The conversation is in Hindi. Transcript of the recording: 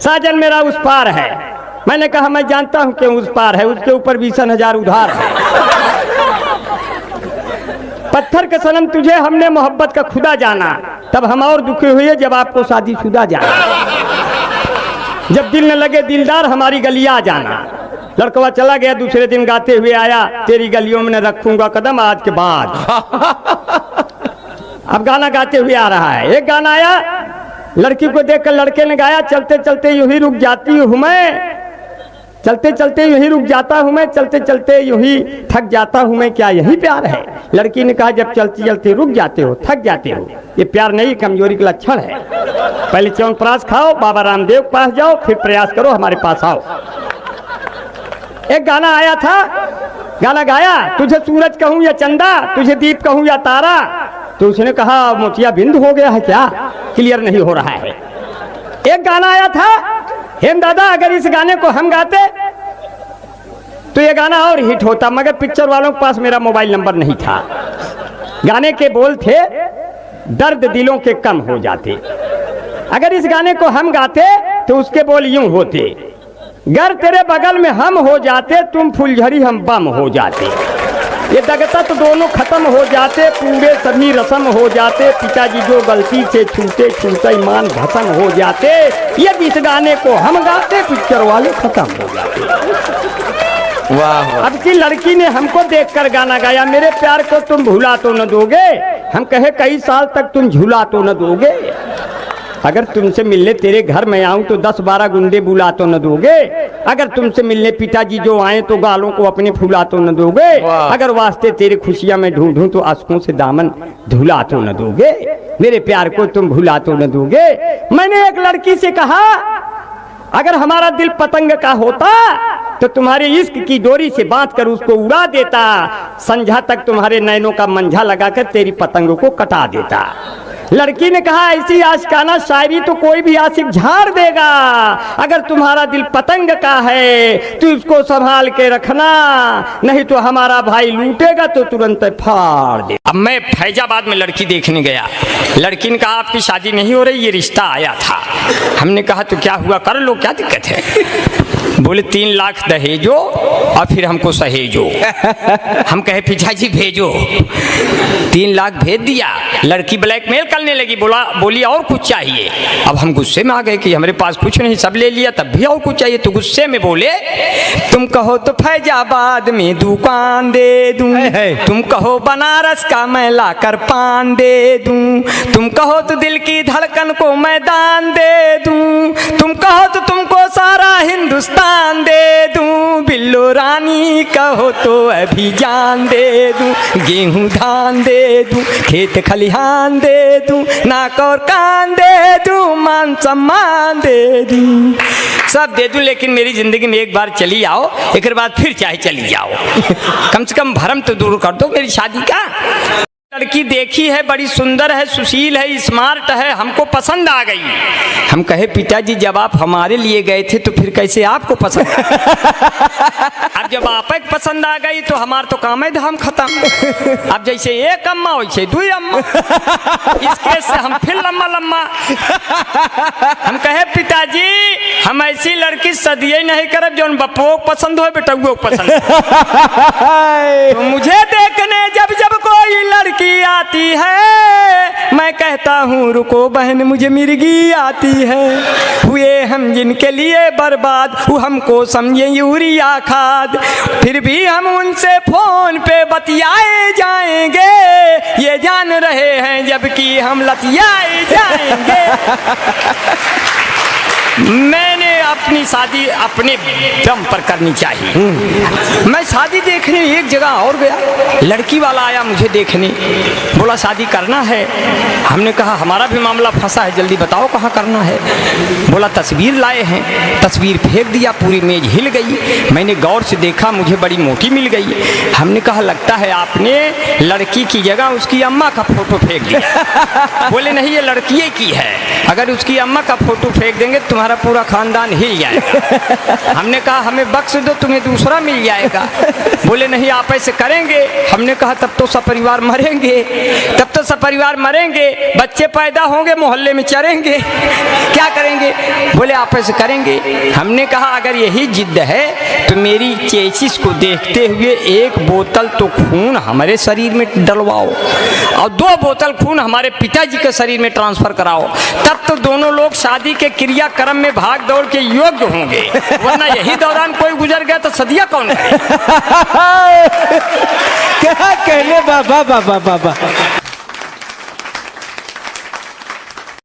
साजन मेरा उस पार है। मैंने कहा मैं जानता हूं कि उस पार है, उसके ऊपर 20,000 उधार है। पत्थर के सनम तुझे हमने मोहब्बत का खुदा जाना, तब हम और दुखी हुए जब आपको शादीशुदा जाना। जब दिल न लगे दिलदार हमारी गलियां जाना। लड़कवा चला गया, दूसरे दिन गाते हुए आया, तेरी गलियों में न रखूंगा कदम आज के बाद। अब गाना गाते हुए आ रहा है। एक गाना आया, लड़की को देखकर लड़के ने गाया, चलते चलते यूं ही रुक जाती हूँ मैं, चलते चलते यूं ही रुक जाता हूँ मैं, चलते चलते यूं ही थक जाता हूँ मैं, क्या यही प्यार है? लड़की ने कहा जब चलते चलते रुक जाते हो, थक जाते हो, ये प्यार नहीं कमजोरी का लक्षण है। पहले च्यवनप्राश खाओ, बाबा रामदेव के पास जाओ, फिर प्रयास करो हमारे पास आओ। एक गाना आया था, गाना गाया, तुझे सूरज कहूँ या चंदा, तुझे दीप कहूँ या तारा, तो उसने कहा मोतिया बिंद हो गया है क्या, क्लियर नहीं हो रहा है। एक गाना आया था, हेम दादा अगर इस गाने को हम गाते तो ये गाना और हिट होता, मगर पिक्चर वालों के पास मेरा मोबाइल नंबर नहीं था। गाने के बोल थे, दर्द दिलों के कम हो जाते। अगर इस गाने को हम गाते तो उसके बोल यूं होते, गर तेरे बगल में हम हो जाते, तुम फुलझड़ी हम बम हो जाते। ये दगता तो दोनों खत्म हो जाते, पूरे सभी रस्म हो जाते, पिताजी जो गलती से छूटे छूटे ईमान भस्म हो जाते। ये इस गाने को हम गाते, पिक्चर वाले खत्म हो जाते। वाह। अब की लड़की ने हमको देखकर गाना गाया, मेरे प्यार को तुम भुला तो न दोगे, हम कहे कई साल तक तुम झूला तो न दोगे, अगर तुमसे मिलने तेरे घर में आऊं तो 10-12 गुंडे बुला तो न दोगे, अगर तुमसे मिलने पिताजी जो आए तो गालों को अपने फुला तो न दोगे, अगर वास्ते तेरे खुशियां में ढूंढूं तो आंसुओं से दामन धुला तो न दोगे, मेरे प्यार को तुम भुला तो न दोगे। मैंने एक लड़की से कहा अगर हमारा दिल पतंग का होता तो तुम्हारे इश्क की डोरी से बांध कर उसको उड़ा देता, संझा तक तुम्हारे नैनों का मंझा लगाकर तेरी पतंगों को कटा देता। लड़की ने कहा ऐसी आशिकाना शायरी तो कोई भी आशिक झाड़ देगा, अगर तुम्हारा दिल पतंग का है तो उसको संभाल के रखना, नहीं तो हमारा भाई लूटेगा तो तुरंत फाड़ दे। अब मैं फैजाबाद में लड़की देखने गया, लड़की ने कहा आपकी शादी नहीं हो रही, ये रिश्ता आया था। हमने कहा तो क्या हुआ, कर लो, क्या दिक्कत है? बोले 3 लाख दहेजो और फिर हमको सहेजो। हम कहे पिताजी भेजो, 3 लाख भेज दिया। लड़की ब्लैकमेल करने लगी, बोली और कुछ चाहिए। अब हम गुस्से में आ गए कि हमारे पास कुछ नहीं, सब ले लिया, तब भी और कुछ चाहिए। तो गुस्से में बोले तुम कहो तो फैजाबाद में दुकान दे दूं, तुम कहो बनारस का मैं लाकर पान दे दूं, तुम कहो तो दिल की धड़कन को मैदान दे दूं, तुम कहो तो तुमको सारा हिंदुस्तान दे दूं, बिल्लो रानी कहो तो अभी जान दे दूं, गेहूं धान दे दूं, खेत खलिहान दे दूं, नाक और कान दे दूं, मान सम्मान दे दूं, सब दे दूं, लेकिन मेरी जिंदगी में एक बार चली आओ, एक बाद फिर चाहे चली जाओ, कम से कम भरम तो दूर कर दो मेरी शादी का। लड़की देखी है, बड़ी सुंदर है, सुशील है, स्मार्ट है, हमको पसंद आ गई। हम कहे पिताजी जब आप हमारे लिए गए थे तो फिर कैसे आपको पसंद? अब जब आप पसंद आ गई तो हमार तो काम है धाम खत्म। अब जैसे एक अम्मा वैसे 2 अम्मा, इसके से हम फिर लम्मा लम्मा। हम कहे पिताजी हम ऐसी लड़की सदिये नहीं करब जो बप्पो पसंद हो बेटुओ पसंद। तो मुझे देखने जब जब कोई लड़की आती है, मैं कहता हूँ रुको बहन मुझे मिर्गी आती है, हुए हम जिनके लिए बर्बाद, वो हमको समझे यूरिया खाद, फिर भी हम उनसे फोन पे बतियाए जाएंगे, ये जान रहे हैं जबकि हम लतियाए जाएंगे। मैंने अपनी शादी अपने दम पर करनी चाहिए। मैं शादी देखने एक जगह और गया, लड़की वाला आया मुझे देखने, बोला शादी करना है। हमने कहा हमारा भी मामला फंसा है, जल्दी बताओ कहाँ करना है। बोला तस्वीर लाए हैं, तस्वीर फेंक दिया, पूरी मेज हिल गई। मैंने गौर से देखा, मुझे बड़ी मोटी मिल गई। हमने कहा लगता है आपने लड़की की जगह उसकी अम्मा का फोटो फेंक दिया। बोले नहीं ये लड़की की है, अगर उसकी अम्मा का फोटो फेंक देंगे तुम्हारा पूरा खानदान हिल जाएगा। हमने कहा हमें बख्श दो, तुम्हें दूसरा मिल जाएगा। बोले नहीं आप ऐसे करेंगे। हमने कहा तब तो सपरिवार मरेंगे, तब तो सपरिवार मरेंगे, बच्चे पैदा होंगे, मोहल्ले में चरेंगे, क्या करेंगे? बोले आप ऐसे करेंगे। हमने कहा अगर यही जिद है तो मेरी चेसिस को देखते हुए 1 बोतल तो खून हमारे शरीर में डलवाओ और 2 बोतल खून हमारे पिताजी के शरीर में ट्रांसफर कराओ, तब तो दोनों लोग शादी के क्रियाक्रम में भाग दौड़ के योग्य होंगे। वरना यही दौरान कोई गुजर गया तो सदिया कौन करे? क्या कहने बाबा बाबा बाबा।